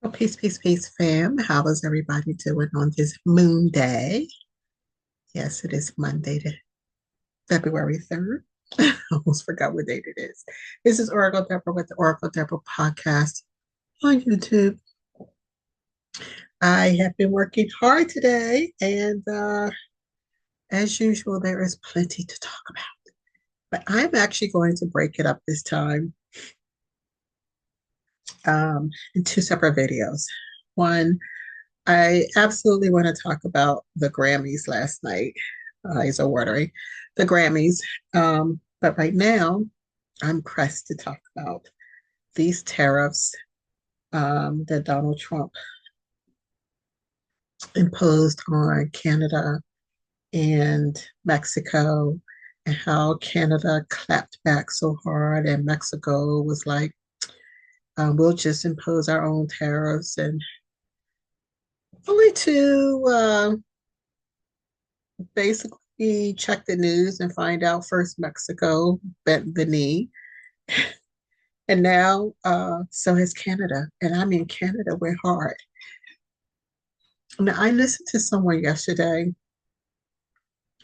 Well, peace, peace, peace, fam. How is everybody doing on this moon day? Yes, it is Monday, February 3rd. I almost forgot what date it is. This is Oracle Deborah with the Oracle Deborah podcast on YouTube. I have been working hard today, and as usual, there is plenty to talk about. But I'm actually going to break it up this time in two separate videos. One, I absolutely want to talk about the Grammys last night. Eyes are watering. The Grammys. But right now, I'm pressed to talk about these tariffs that Donald Trump imposed on Canada and Mexico, and how Canada clapped back so hard, and Mexico was like, we'll just impose our own tariffs, and only to basically check the news and find out first Mexico bent the knee. And now, so has Canada. And I mean, Canada went hard. Now, I listened to someone yesterday,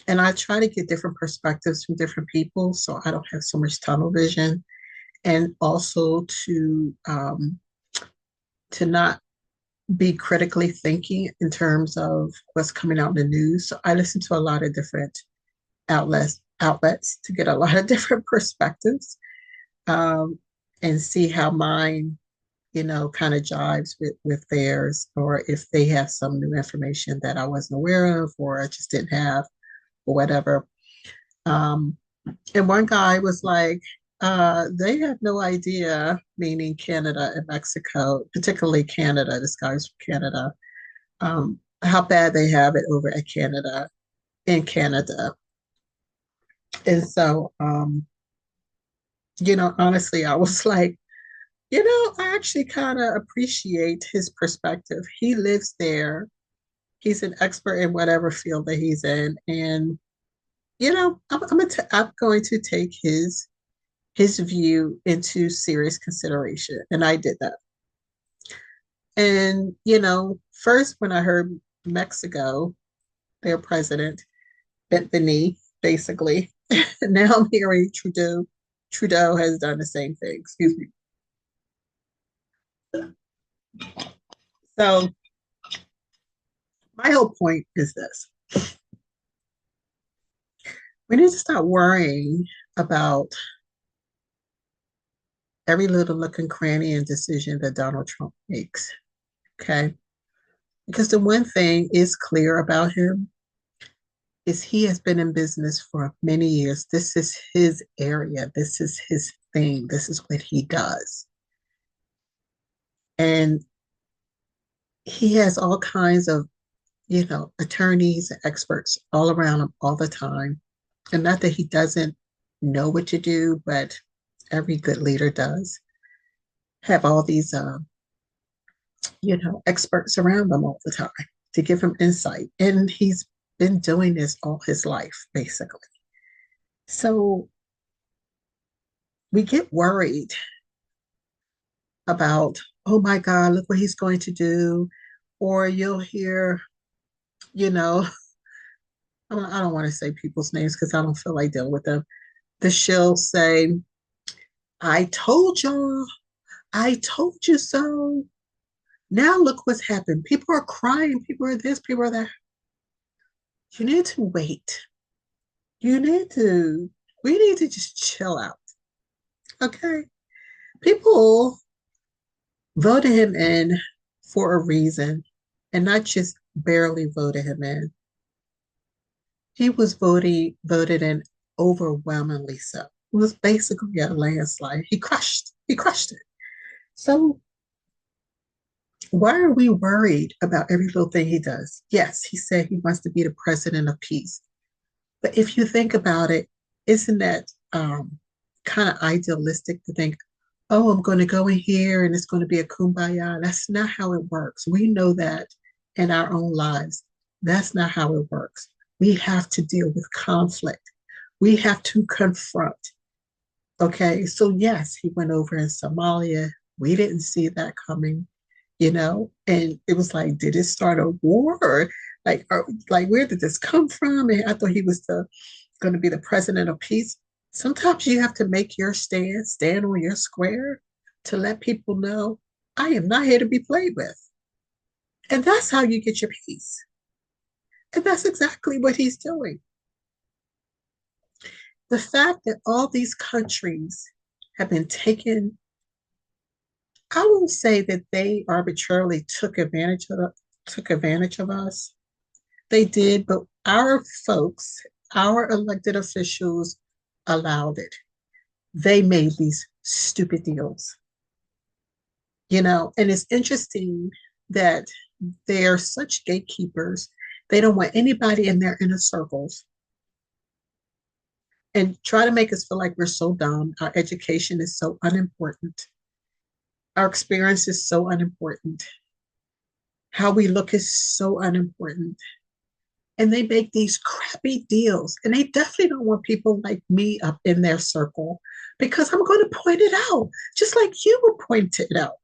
and I try to get different perspectives from different people so I don't have so much tunnel vision. And also to not be critically thinking in terms of what's coming out in the news. So I listen to a lot of different outlets to get a lot of different perspectives, um, and see how mine, kind of jives with theirs, or if they have some new information that I wasn't aware of, or I just didn't have, or whatever. Um, and one guy was like, they have no idea, meaning Canada and Mexico, particularly Canada, this guy's from Canada, how bad they have it over at Canada, in Canada. And so, honestly, I was like, I actually kind of appreciate his perspective. He lives there. He's an expert in whatever field that he's in, and I'm going to take his view into serious consideration, and I did that. And first when I heard Mexico, their president bent the knee, basically. Now I'm hearing Trudeau has done the same thing. Excuse me. So my whole point is this: we need to stop worrying about every little nook and cranny and decision that Donald Trump makes. Okay. Because the one thing is clear about him is he has been in business for many years. This is his area. This is his thing. This is what he does. And he has all kinds of, attorneys and experts all around him all the time. And not that he doesn't know what to do, but every good leader does have all these, experts around them all the time to give him insight. And he's been doing this all his life, basically. So we get worried about, oh my God, look what he's going to do. Or you'll hear, you know, I don't want to say people's names because I don't feel like dealing with them. The she'll say, I told y'all, I told you so. Now look what's happened. People are crying. People are this, people are that. You need to wait. You need to, we need to just chill out. Okay. People voted him in for a reason, and not just barely voted him in. He was voted in overwhelmingly so. It was basically a landslide. He crushed it. So why are we worried about every little thing he does? Yes, he said he wants to be the president of peace. But if you think about it, isn't that kind of idealistic to think, oh, I'm going to go in here and it's going to be a kumbaya? That's not how it works. We know that in our own lives. That's not how it works. We have to deal with conflict. We have to confront. Okay, so yes, he went over in Somalia. We didn't see that coming. and it was like, did it start a war, or like where did this come from? And I thought he was going to be the president of peace. Sometimes you have to make your stand on your square to let people know I am not here to be played with. And that's how you get your peace. And that's exactly what he's doing. The fact that all these countries have been taken, I won't say that they arbitrarily took advantage of us. They did, but our folks, our elected officials allowed it. They made these stupid deals. And it's interesting that they're such gatekeepers. They don't want anybody in their inner circles and try to make us feel like we're so dumb. Our education is so unimportant. Our experience is so unimportant. How we look is so unimportant. And they make these crappy deals. And they definitely don't want people like me up in their circle because I'm going to point it out, just like you would point it out.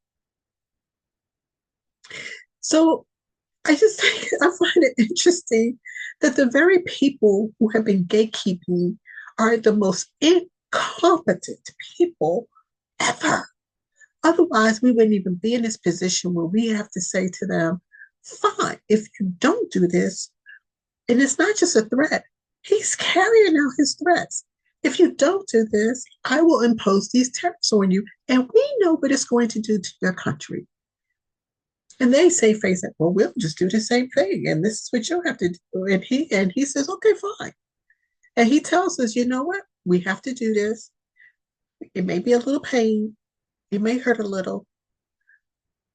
So I just think I find it interesting that the very people who have been gatekeeping are the most incompetent people ever. Otherwise, we wouldn't even be in this position where we have to say to them, fine, if you don't do this, and it's not just a threat, he's carrying out his threats. If you don't do this, I will impose these tariffs on you. And we know what it's going to do to your country. And they say, face it, well, we'll just do the same thing. And this is what you'll have to do. And he says, okay, fine. And he tells us, you know what? We have to do this. It may be a little pain. It may hurt a little,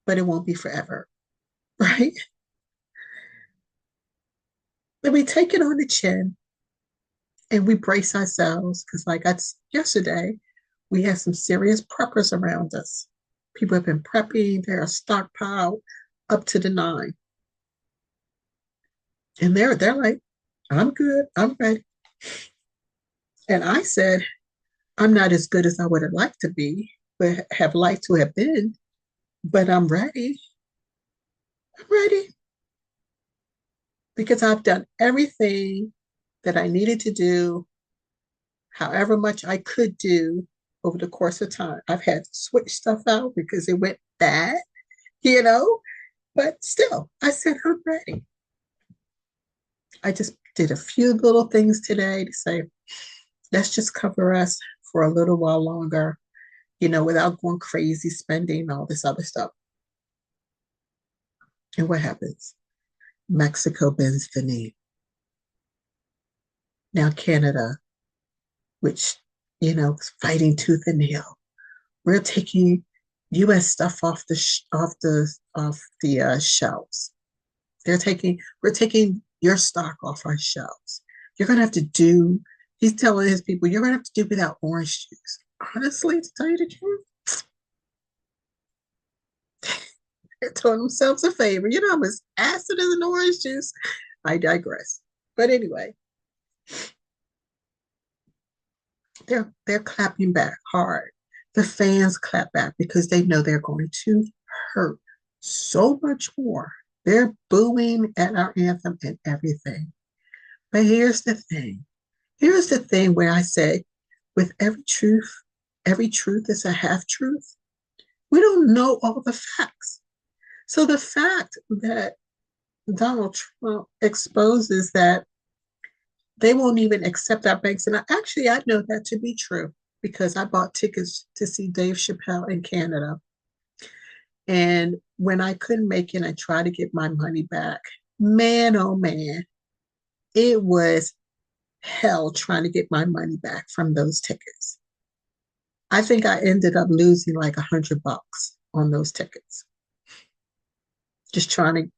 but it won't be forever. Right? Then we take it on the chin and we brace ourselves because, like yesterday, we had some serious preppers around us. People have been prepping, they're stockpiled up to the nine. And they're like, I'm good, I'm ready. And I said, I'm not as good as I would have liked to be, but have liked to have been, but I'm ready. I'm ready because I've done everything that I needed to do, however much I could do over the course of time. I've had to switch stuff out because it went bad, you know, but still, I said, I'm ready. I just did a few little things today to say, let's just cover us for a little while longer, without going crazy, spending all this other stuff. And what happens? Mexico bends the knee. Now Canada, which, is fighting tooth and nail. We're taking U.S. stuff off the shelves. We're taking your stock off our shelves. You're gonna have to do. He's telling his people, you're gonna have to do without orange juice. Honestly, to tell you the truth, they're doing themselves a favor. I'm as acid as an orange juice. I digress. But anyway, they're clapping back hard. The fans clap back because they know they're going to hurt so much more. They're booing at our anthem and everything. But here's the thing. Here's the thing where I say, with every truth is a half truth. We don't know all the facts. So the fact that Donald Trump exposes that they won't even accept our banks, and I know that to be true because I bought tickets to see Dave Chappelle in Canada. And when I couldn't make it, I tried to get my money back. Man, oh man, it was hell trying to get my money back from those tickets. I think I ended up losing like $100 on those tickets. Just trying to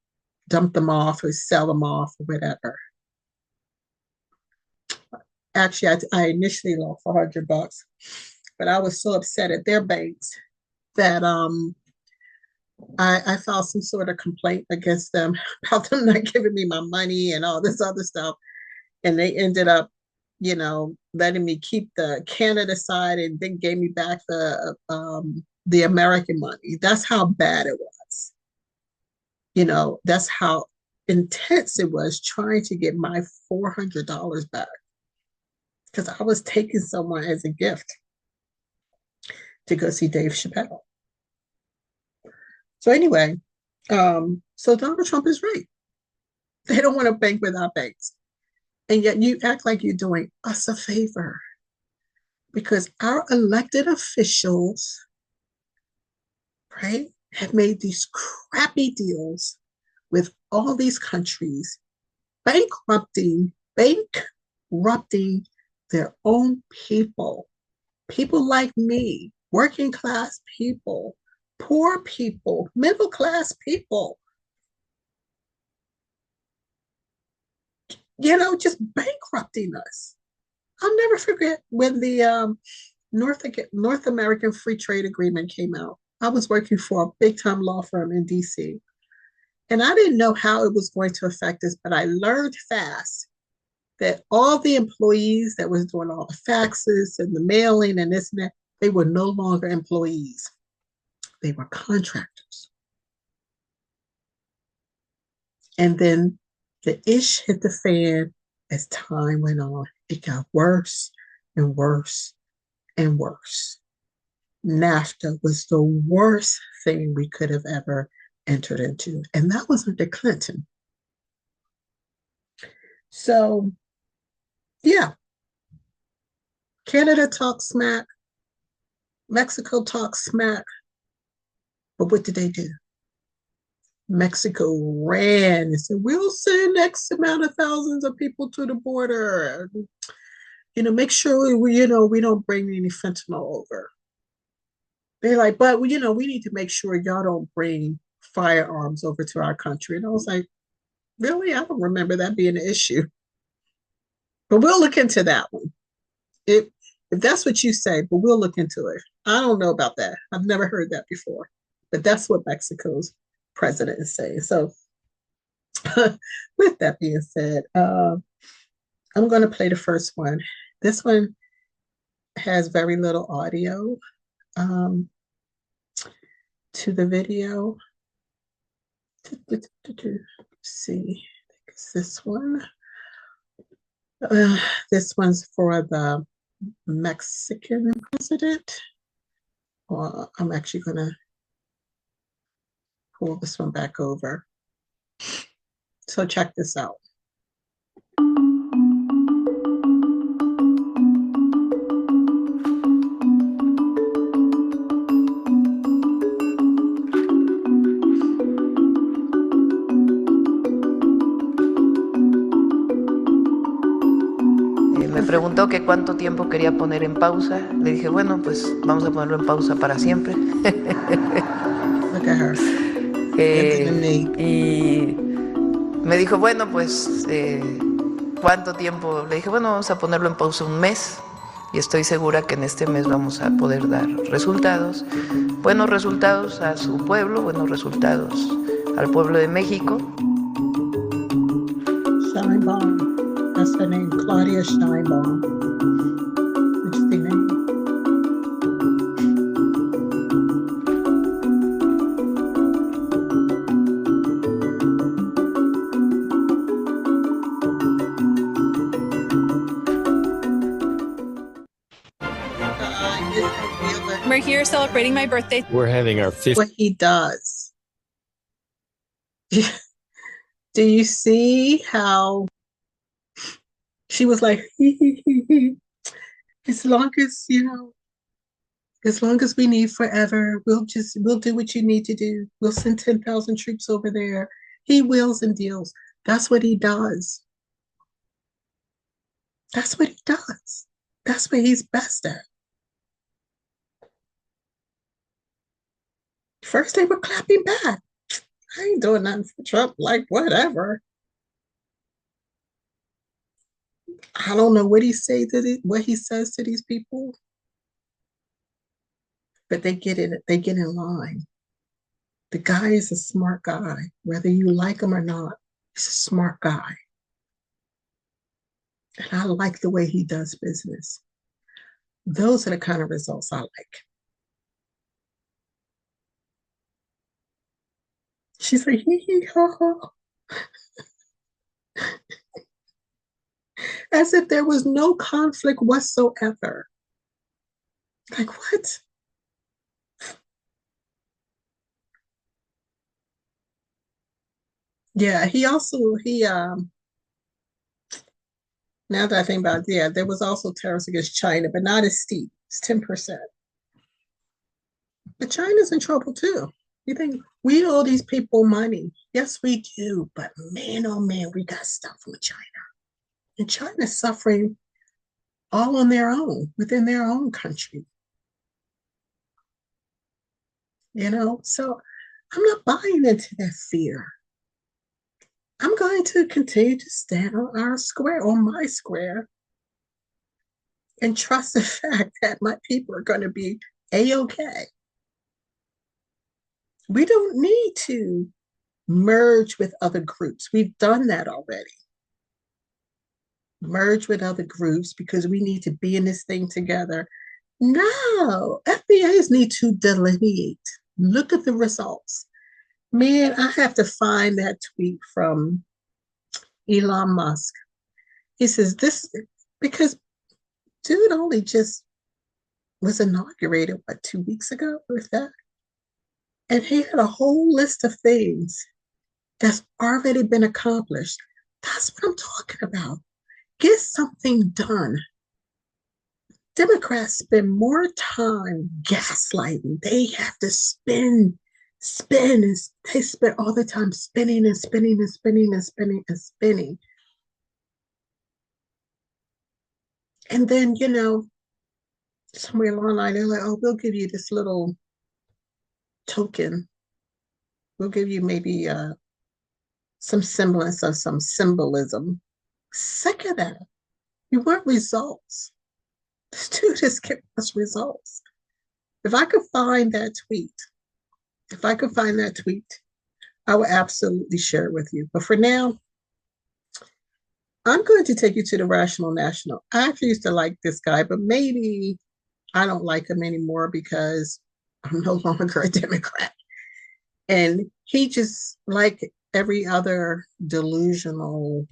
dump them off or sell them off or whatever. Actually, I initially lost $100, but I was so upset at their banks that I filed some sort of complaint against them about them not giving me my money and all this other stuff. And they ended up, letting me keep the Canada side and then gave me back the American money. That's how bad it was. That's how intense it was trying to get my $400 back because I was taking someone as a gift to go see Dave Chappelle. So anyway, so Donald Trump is right. They don't want to bank without banks. And yet you act like you're doing us a favor because our elected officials, right, have made these crappy deals with all these countries, bankrupting their own people, people like me, working class people, poor people, middle class people, just bankrupting us. I'll never forget when the North American Free Trade Agreement came out. I was working for a big time law firm in DC. And I didn't know how it was going to affect us, but I learned fast that all the employees that was doing all the faxes and the mailing and this and that, they were no longer employees. They were contractors. And then the ish hit the fan as time went on. It got worse and worse and worse. NAFTA was the worst thing we could have ever entered into. And that was under Clinton. So, yeah, Canada talks smack, Mexico talks smack, but what did they do? Mexico ran and said, we'll send X amount of thousands of people to the border. Make sure we don't bring any fentanyl over. They're like, but we need to make sure y'all don't bring firearms over to our country. And I was like, really? I don't remember that being an issue. But we'll look into that one. If that's what you say, but we'll look into it. I don't know about that. I've never heard that before. But that's what Mexico's president is saying. So with that being said, I'm going to play the first one. This one has very little audio to the video. Let's see, it's this one. This one's for the Mexican president. Well, I'm actually going to pull this one back over. So check this out. Me preguntó que cuánto tiempo quería poner en pausa. Le dije, bueno, pues vamos a ponerlo en pausa para siempre. Look at her. Y me dijo, bueno, pues, ¿cuánto tiempo? Le dije, bueno, vamos a ponerlo en pausa un mes. Y estoy segura que en este mes vamos a poder dar resultados. Buenos resultados a su pueblo, buenos resultados al pueblo de México. Sheinbaum. That's her name, Claudia Sheinbaum. Interesting name. We're here celebrating my birthday. We're having our 50th. What he does. Do you see how she was like, as long as we need forever, we'll do what you need to do. We'll send 10,000 troops over there. He wills and deals. That's what he does. That's what he does. That's what he's best at. First, they were clapping back. I ain't doing nothing for Trump, like whatever. I don't know what he says to these people, but they get in line. The guy is a smart guy, whether you like him or not. He's a smart guy. And I like the way he does business. Those are the kind of results I like. She's like, hee hee ha ha. As if there was no conflict whatsoever. Like, what? Yeah, now that I think about it, yeah, there was also tariffs against China, but not as steep. It's 10%. But China's in trouble too. You think we owe these people money? Yes, we do. But man, oh man, we got stuff from China. And China's suffering all on their own, within their own country. So I'm not buying into that fear. I'm going to continue to stand on our square, on my square, and trust the fact that my people are going to be A-okay. We don't need to merge with other groups. We've done that already. Merge with other groups because we need to be in this thing together. No, FBAs need to delineate. Look at the results. Man, I have to find that tweet from Elon Musk. He says this because dude only just was inaugurated, 2 weeks ago with that? And he had a whole list of things that's already been accomplished. That's what I'm talking about. Get something done. Democrats spend more time gaslighting. They have to spin. They spend all the time spinning and spinning and spinning and spinning and spinning. And then, somewhere along the line, they're like, oh, we'll give you this little token. We'll give you maybe some semblance of some symbolism. Sick of that. You want results. This dude just give us results. If I could find that tweet, I would absolutely share it with you. But for now, I'm going to take you to the Rational National. I actually used to like this guy, but maybe I don't like him anymore because I'm no longer a Democrat. And he just, like every other delusional,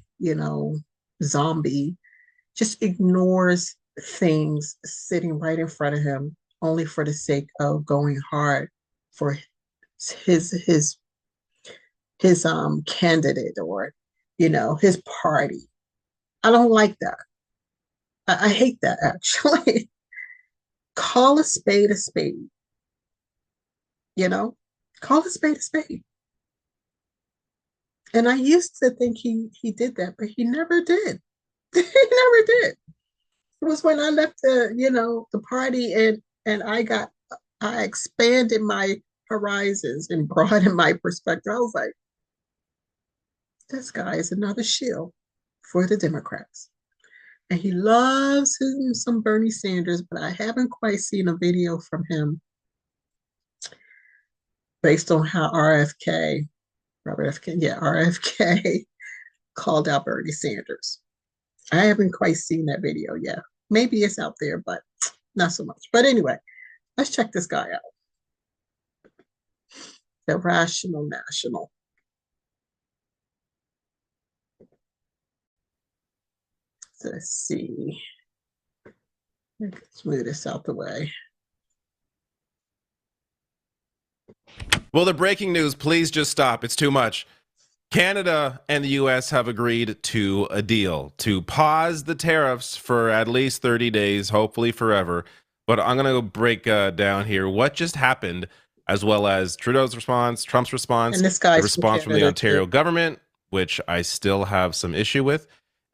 zombie, just ignores things sitting right in front of him only for the sake of going hard for his candidate or his party. I don't like that. I hate that actually. Call a spade a spade. Call a spade a spade. And I used to think he did that, but he never did. He never did. It was when I left the party and I expanded my horizons and broadened my perspective. I was like, this guy is another shield for the Democrats. And he loves some Bernie Sanders, but I haven't quite seen a video from him based on how RFK called out Bernie Sanders. I haven't quite seen that video yet. Maybe it's out there, but not so much. But anyway, let's check this guy out. The Rational National. Let's see. Let's move this out the way. Well, the breaking news, please just stop. It's too much. Canada and the U.S. have agreed to a deal to pause the tariffs for at least 30 days, hopefully forever. But I'm going to break down here what just happened, as well as Trudeau's response, Trump's response, and this guy's the response from the Ontario government, which I still have some issue with,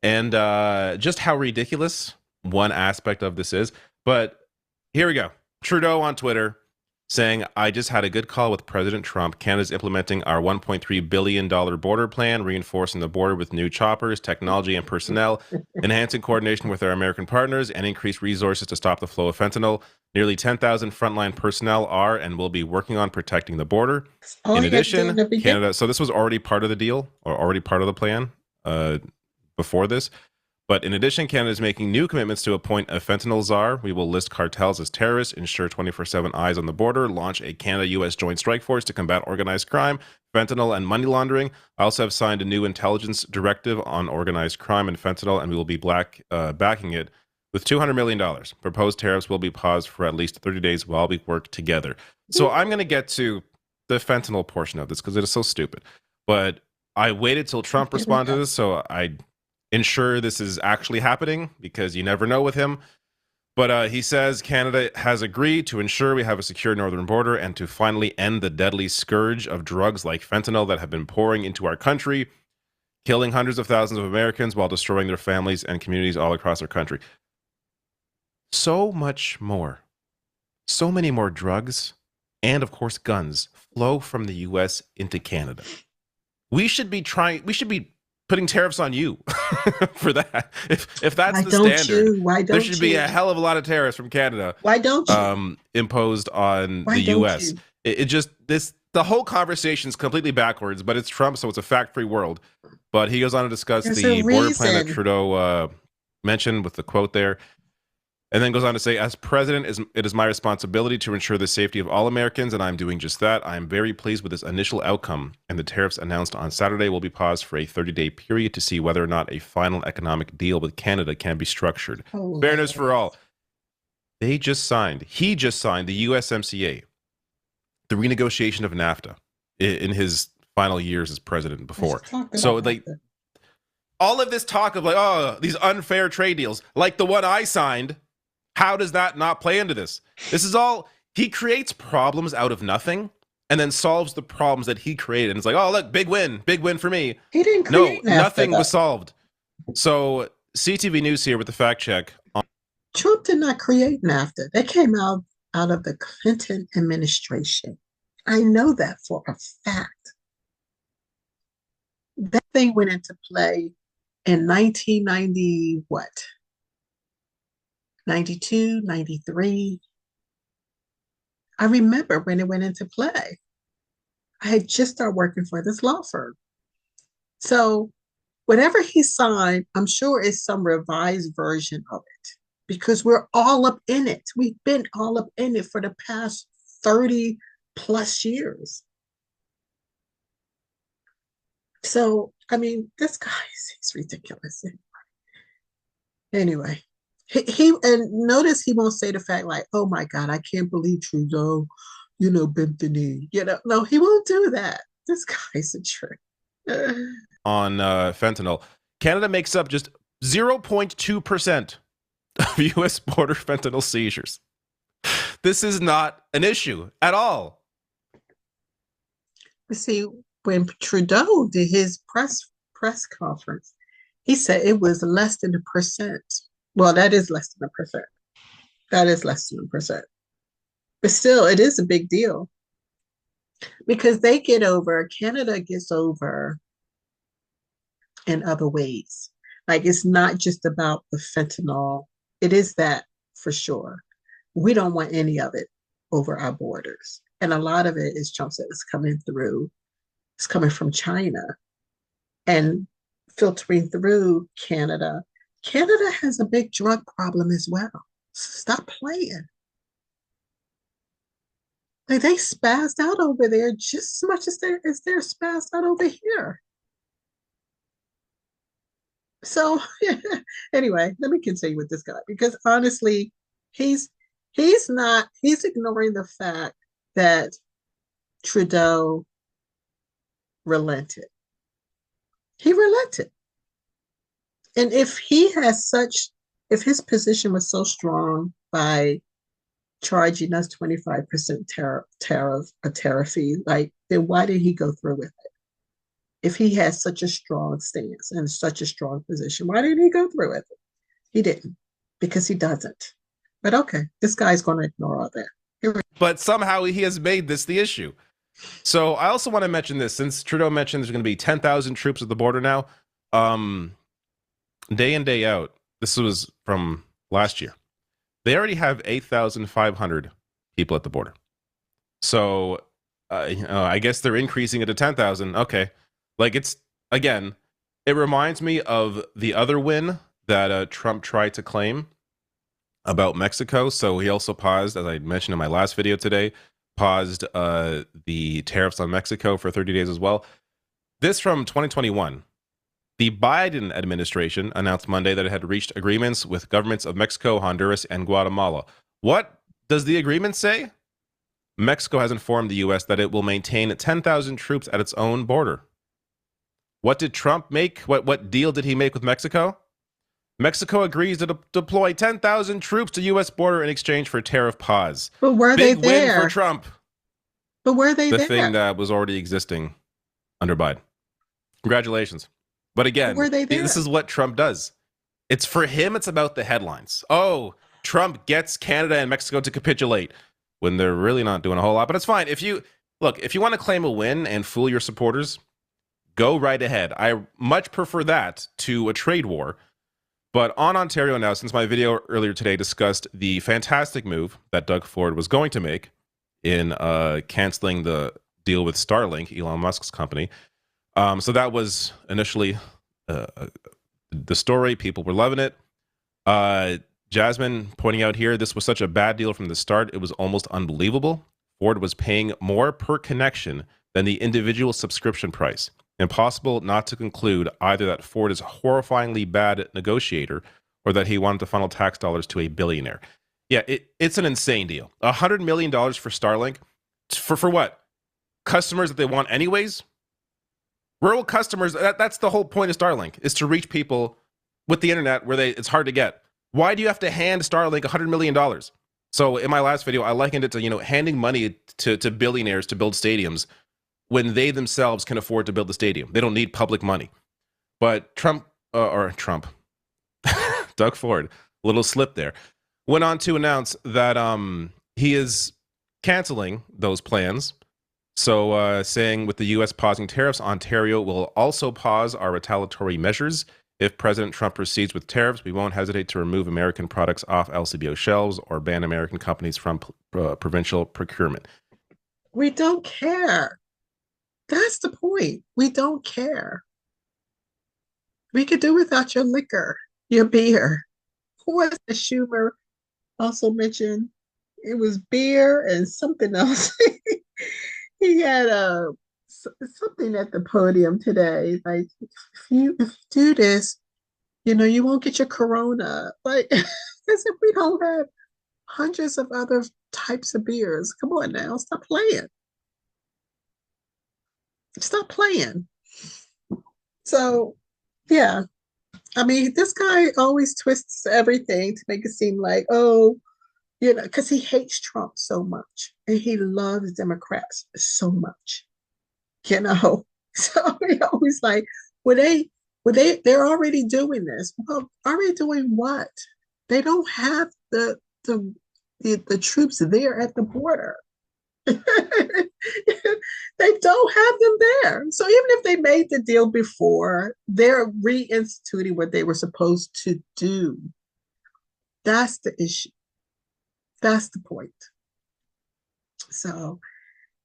and just how ridiculous one aspect of this is. But here we go. Trudeau on Twitter saying, I just had a good call with President Trump. Canada's implementing our $1.3 billion border plan, reinforcing the border with new choppers, technology, and personnel, enhancing coordination with our American partners, and increased resources to stop the flow of fentanyl. Nearly 10,000 frontline personnel are and will be working on protecting the border. In addition, Canada, so this was already part of the deal or already part of the plan before this. But in addition, Canada is making new commitments to appoint a fentanyl czar. We will list cartels as terrorists, ensure 24/7 eyes on the border, launch a Canada-U.S. joint strike force to combat organized crime, fentanyl, and money laundering. I also have signed a new intelligence directive on organized crime and fentanyl, and we will be backing it with $200 million. Proposed tariffs will be paused for at least 30 days while we work together. So I'm going to get to the fentanyl portion of this because it is so stupid. But I waited till Trump responded to this, so I ensure this is actually happening because you never know with him. But he says Canada has agreed to ensure we have a secure northern border and to finally end the deadly scourge of drugs like fentanyl that have been pouring into our country, killing hundreds of thousands of Americans while destroying their families and communities all across our country. So much more. So many more drugs and, of course, guns flow from the U.S. into Canada. We should be putting tariffs on you for that. If that's the standard, there should be a hell of a lot of tariffs from Canada. Why don't you? Imposed on the U.S. The whole conversation is completely backwards, but it's Trump, so it's a fact-free world. But he goes on to discuss the border plan that Trudeau mentioned with the quote there. And then goes on to say, as president, it is my responsibility to ensure the safety of all Americans, and I'm doing just that. I am very pleased with this initial outcome, and the tariffs announced on Saturday will be paused for a 30-day period to see whether or not a final economic deal with Canada can be structured. Fairness for all. He just signed the USMCA, the renegotiation of NAFTA in his final years as president before. So all of this talk of these unfair trade deals, like the one I signed, how does that not play into this? This is all, he creates problems out of nothing and then solves the problems that he created. And it's like, oh, look, big win for me. He didn't create NAFTA, nothing was solved. So CTV News here with the fact check. Trump did not create NAFTA. That came out of the Clinton administration. I know that for a fact. That thing went into play in 1990, 92, 93. I remember when it went into play. I had just started working for this law firm. So whatever he signed, I'm sure is some revised version of it because we're all up in it. We've been all up in it for the past 30 plus years. So, I mean, this guy, he's ridiculous. Anyway. He and notice he won't say the fact like, oh my God, I can't believe Trudeau, bent the knee. No, he won't do that. This guy's a trick. On fentanyl, Canada makes up just 0.2% of U.S. border fentanyl seizures. This is not an issue at all. But see, when Trudeau did his press conference, he said it was less than 1%. Well, that is less than 1%. That is less than 1%. But still, it is a big deal. Because Canada gets over in other ways. Like, it's not just about the fentanyl. It is that for sure. We don't want any of it over our borders. And a lot of it, as Trump said, is coming from China and filtering through Canada. Canada has a big drug problem as well. Stop playing. Like they spazzed out over there just as much as they're spazzed out over here. So anyway, let me continue with this guy because honestly, he's ignoring the fact that Trudeau relented. He relented. And if his position was so strong by charging us 25% tariff fee, then why did he go through with it? If he has such a strong stance and such a strong position, why didn't he go through with it? He didn't, because he doesn't. But okay, this guy's going to ignore all that. But somehow he has made this the issue. So I also want to mention this, since Trudeau mentioned there's going to be 10,000 troops at the border now. Day in, day out, this was from last year, they already have 8,500 people at the border. So I guess they're increasing it to 10,000. Okay. Like, it's, again, it reminds me of the other win that Trump tried to claim about Mexico. So he also paused, as I mentioned in my last video today, paused the tariffs on Mexico for 30 days as well. This from 2021. The Biden administration announced Monday that it had reached agreements with governments of Mexico, Honduras, and Guatemala. What does the agreement say? Mexico has informed the U.S. that it will maintain 10,000 troops at its own border. What did Trump make? What deal did he make with Mexico? Mexico agrees to deploy 10,000 troops to U.S. border in exchange for tariff pause. But were Big they win there? for Trump. But were they the there? thing that was already existing under Biden. Congratulations. But again, Were they there? this is what Trump does. It's for him, it's about the headlines. Oh, Trump gets Canada and Mexico to capitulate when they're really not doing a whole lot. But it's fine. If you want to claim a win and fool your supporters, go right ahead. I much prefer that to a trade war. But on Ontario now, since my video earlier today discussed the fantastic move that Doug Ford was going to make in canceling the deal with Starlink, Elon Musk's company. So that was initially the story. People were loving it. Jasmine pointing out here, this was such a bad deal from the start. It was almost unbelievable. Ford was paying more per connection than the individual subscription price. Impossible not to conclude either that Ford is a horrifyingly bad negotiator or that he wanted to funnel tax dollars to a billionaire. Yeah, it's an insane deal. $100 million for Starlink. For what? Customers that they want anyways? Rural customers, that's the whole point of Starlink, is to reach people with the internet where it's hard to get. Why do you have to hand Starlink $100 million? So in my last video, I likened it to, handing money to billionaires to build stadiums when they themselves can afford to build the stadium. They don't need public money. But Doug Ford, a little slip there, went on to announce that he is canceling those plans. So saying with the U.S. pausing tariffs, Ontario will also pause our retaliatory measures. If President Trump proceeds with tariffs, we won't hesitate to remove American products off LCBO shelves or ban American companies from provincial procurement. We don't care. That's the point. We don't care. We could do without your liquor, your beer. Who was the Schumer also mentioned? It was beer and something else. He had something at the podium today. Like, if you do this, you won't get your corona. Like, as if we don't have hundreds of other types of beers. Come on now, stop playing. Stop playing. So, yeah. I mean, this guy always twists everything to make it seem like, because he hates Trump so much and he loves Democrats so much, So he always like, they're already doing this. Well, already doing what? They don't have the troops there at the border. They don't have them there. So even if they made the deal before, they're reinstituting what they were supposed to do. That's the issue. That's the point. So,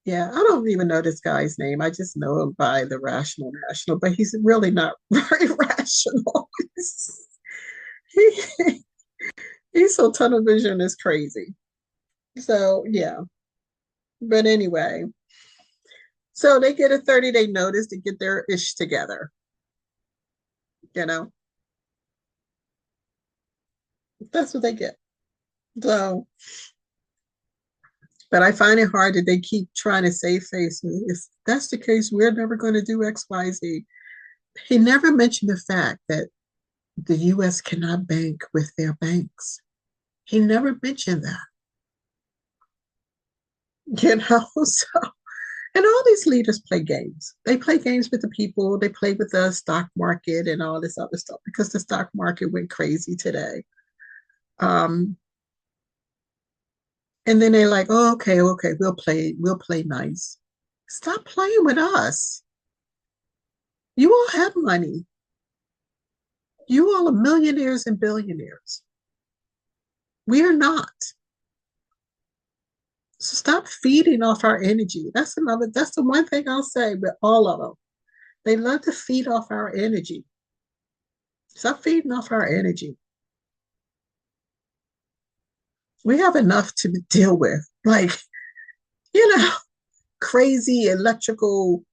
yeah, I don't even know this guy's name. I just know him by the Rational National, but he's really not very rational. He's so tunnel vision is crazy. So, yeah. But anyway, so they get a 30-day notice to get their ish together. That's what they get. So, but I find it hard that they keep trying to save face. If that's the case, we're never going to do X, Y, Z. He never mentioned the fact that the U.S. cannot bank with their banks. He never mentioned that. So, and all these leaders play games. They play games with the people. They play with the stock market and all this other stuff because the stock market went crazy today. And then they're like, oh, okay, we'll play nice. Stop playing with us. You all have money. You all are millionaires and billionaires. We are not. So stop feeding off our energy. That's the one thing I'll say with all of them. They love to feed off our energy. Stop feeding off our energy. We have enough to deal with. Like, crazy electrical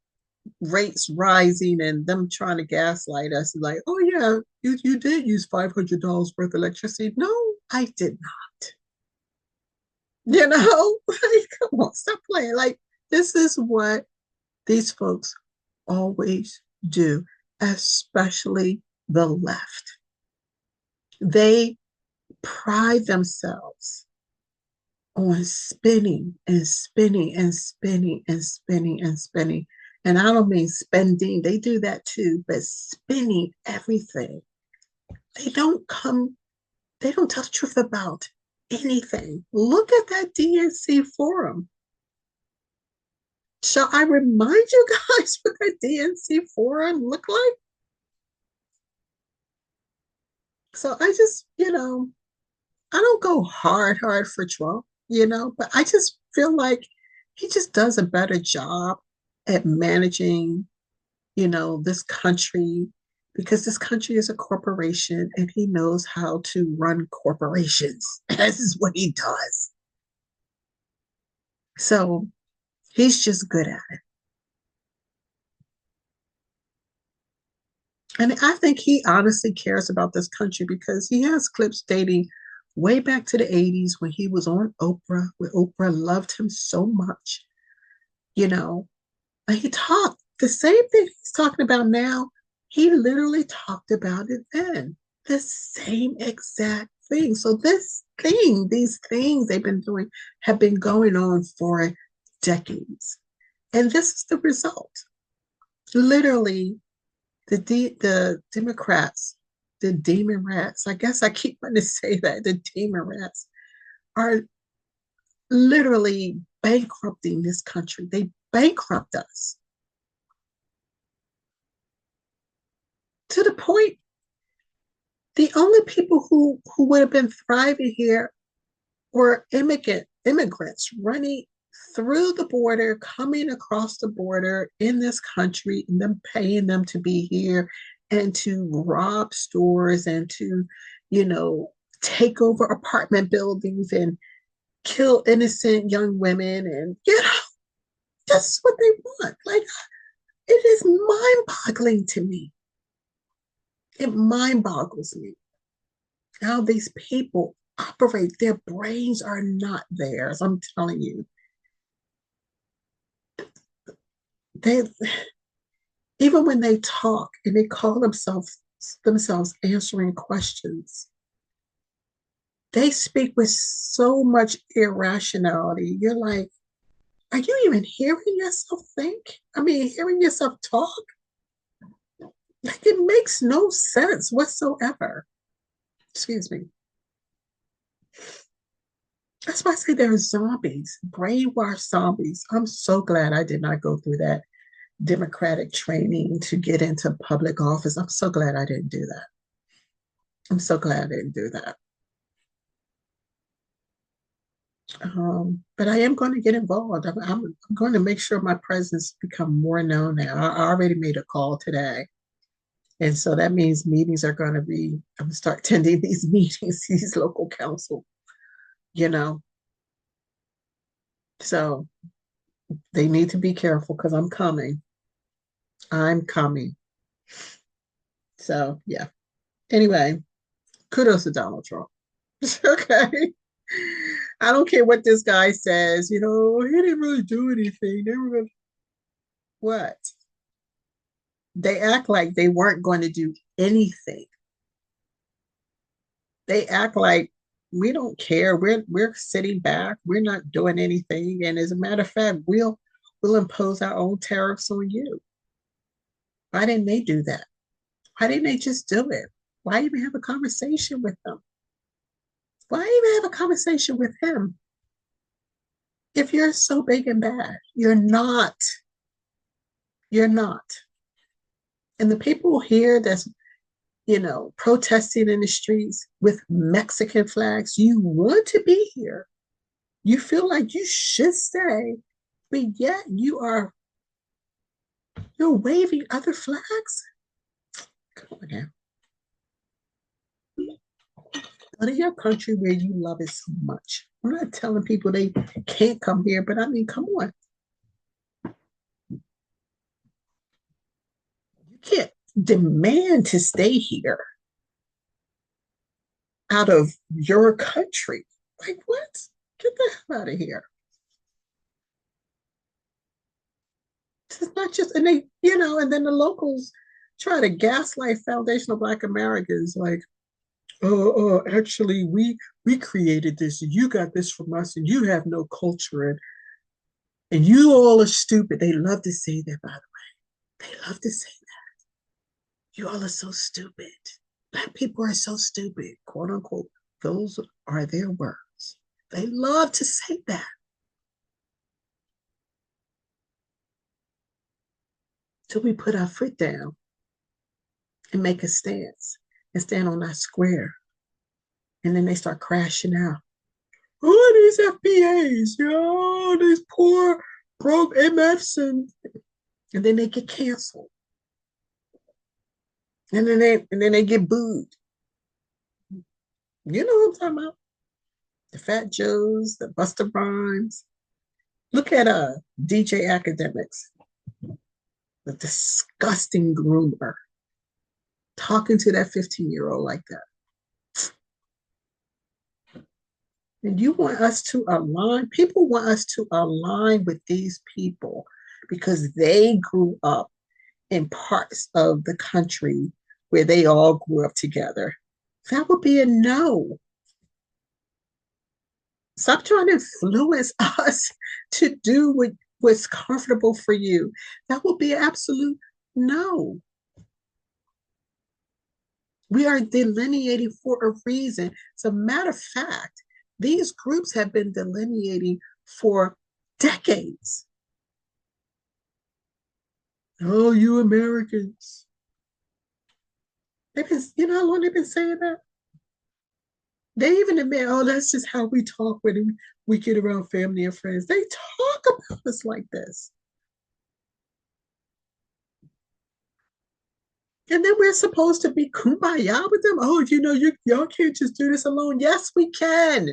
rates rising and them trying to gaslight us. Like, oh yeah, you did use $500 worth of electricity. No, I did not. Like, come on, stop playing. Like, this is what these folks always do, especially the left. They pride themselves on spinning and spinning and spinning and spinning and spinning. And I don't mean spending, they do that too, but spinning everything. They don't tell the truth about anything. Look at that DNC forum. Shall I remind you guys what that DNC forum looked like? So I just, I don't go hard for Trump, but I just feel like he just does a better job at managing, this country, because this country is a corporation and he knows how to run corporations. This is what he does. So he's just good at it. And I think he honestly cares about this country because he has clips dating way back to the 80s when he was on Oprah, where Oprah loved him so much, And he talked the same thing he's talking about now. He literally talked about it then, the same exact thing. So these things they've been doing have been going on for decades. And this is the result. Literally, the Democrats, the demon rats, I guess I keep wanting to say that, the demon rats are literally bankrupting this country. They bankrupt us to the point the only people who would have been thriving here were immigrants running through the border, coming across the border in this country, and them paying them to be here and to rob stores and to, take over apartment buildings and kill innocent young women. And, that's what they want. Like, it is mind-boggling to me. It mind boggles me how these people operate. Their brains are not theirs. I'm telling you. They, even when they talk and they call themselves answering questions, they speak with so much irrationality. You're like, are you even hearing yourself think? I mean, hearing yourself talk? Like, it makes no sense whatsoever. Excuse me. That's why I say they're zombies, brainwashed zombies. I'm so glad I did not go through that Democratic training to get into public office. I'm so glad I didn't do that. I'm so glad I didn't do that. But I am going to get involved. I'm going to make sure my presence become more known now. I already made a call today. And so that means meetings are going to be, I'm going to start attending these meetings, these local council, So they need to be careful because I'm coming. I'm coming. So, yeah. Anyway, kudos to Donald Trump. Okay. I don't care what this guy says, he didn't really do anything. What? They act like they weren't going to do anything. They act like we don't care. We're sitting back. We're not doing anything. And as a matter of fact, we'll impose our own tariffs on you. Why didn't they do that? Why didn't they just do it? Why even have a conversation with them? Why even have a conversation with him? If you're so big and bad, you're not. You're not. And the people here that's, protesting in the streets with Mexican flags, you want to be here. You feel like you should stay, but yet you're waving other flags. Come on now. Go to your country where you love it so much. I'm not telling people they can't come here, but I mean, come on. You can't demand to stay here out of your country. Like, what? Get the hell out of here. It's not just, and they, and then the locals try to gaslight foundational Black Americans like, actually, we created this, and you got this from us, and you have no culture, and you all are stupid. They love to say that, by the way. They love to say that. You all are so stupid. Black people are so stupid, quote unquote. Those are their words. They love to say that. Till we put our foot down and make a stance and stand on that square. And then they start crashing out. Oh, these FBAs, these poor broke MFs, and then they get canceled. And then they get booed. You know what I'm talking about? The Fat Joes, the Busta Rhymes. Look at DJ Academics, the disgusting groomer, talking to that 15-year-old like that. And you want us to align? People want us to align with these people because they grew up in parts of the country where they all grew up together. That would be a no. Stop trying to influence us to do what's comfortable for you. That will be an absolute no. We are delineating for a reason. As a matter of fact, these groups have been delineating for decades. Oh, you Americans. They've been, you know how long they've been saying that? They even admit, oh, that's just how we talk when we get around family and friends. They talk about us like this. And then we're supposed to be kumbaya with them. Oh, y'all can't just do this alone. Yes, we can.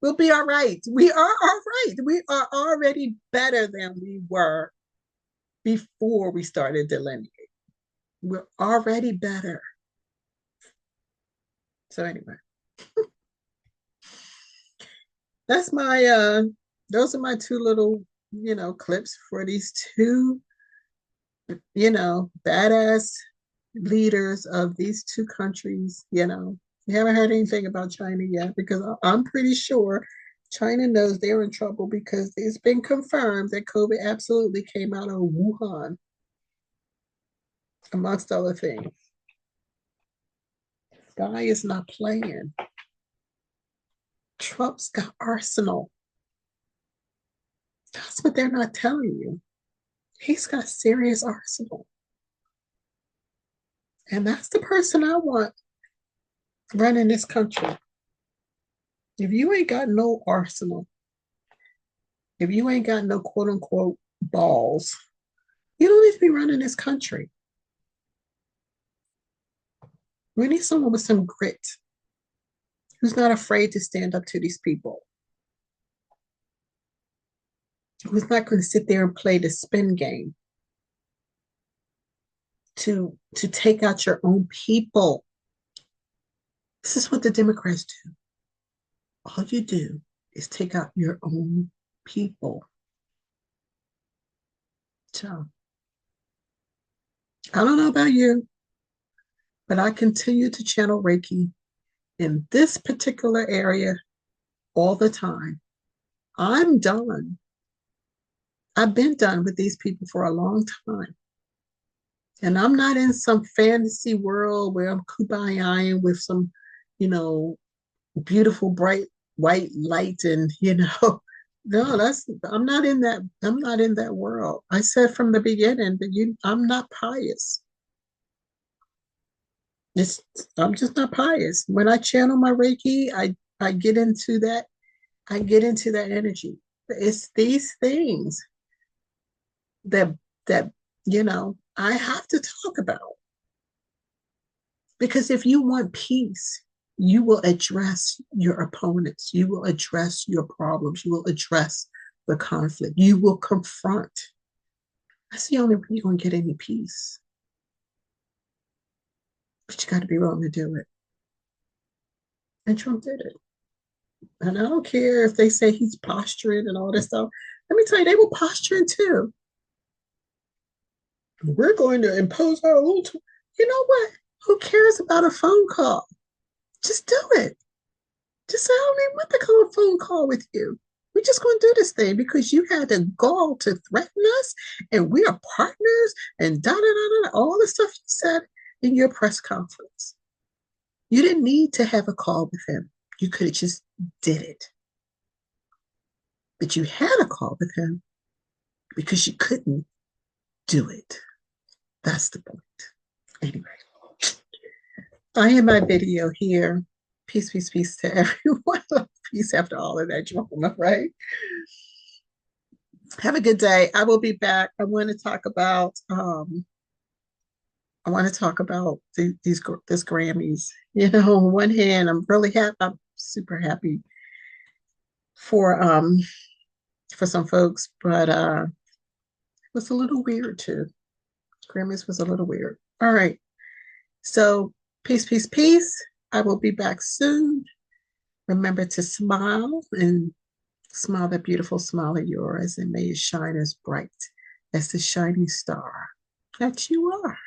We'll be all right. We are all right. We are already better than we were before we started delineating. We're already better. So anyway. That's my those are my two little, clips for these two, badass leaders of these two countries. You haven't heard anything about China yet because I'm pretty sure China knows they're in trouble because it's been confirmed that COVID absolutely came out of Wuhan, amongst other things. This guy is not playing. Trump's got arsenal. That's what they're not telling you. He's got serious arsenal. And that's the person I want running this country. If you ain't got no arsenal, if you ain't got no quote unquote balls, you don't need to be running this country. We need someone with some grit who's not afraid to stand up to these people, who's not going to sit there and play the spin game to take out your own people. This is what the Democrats do. All you do is take out your own people. So, I don't know about you, but I continue to channel Reiki in this particular area all the time. I'm done. I've been done with these people for a long time. And I'm not in some fantasy world where I'm kumbaya with some, beautiful, bright white light and, no, I'm not in that world. I said from the beginning that I'm not pious. I'm just not pious. When I channel my Reiki, I get into that energy. It's these things that I have to talk about. Because if you want peace, You will address your opponents. You will address your problems. You will address the conflict. You will confront. That's the only way you're going to get any peace. But you got to be willing to do it. And Trump did it. And I don't care if they say he's posturing and all this stuff. Let me tell you, they were posturing too. We're going to impose our own. You know what? Who cares about a phone call? Just do it. Just say, I don't even want to call a phone call with you. We're just going to do this thing because you had the gall to threaten us and we are partners and da-da-da-da, all the stuff you said in your press conference. You didn't need to have a call with him. You could have just did it. But you had a call with him because you couldn't do it. That's the point. Anyway, I end my video here. Peace, peace, peace to everyone. Peace after all of that drama, right? Have a good day. I will be back. I want to talk about this Grammys. You know, on one hand, I'm really happy. I'm super happy for some folks, but it was a little weird too. Grammys was a little weird. All right. So peace, peace, peace. I will be back soon. Remember to smile and smile that beautiful smile of yours, and may it shine as bright as the shining star that you are.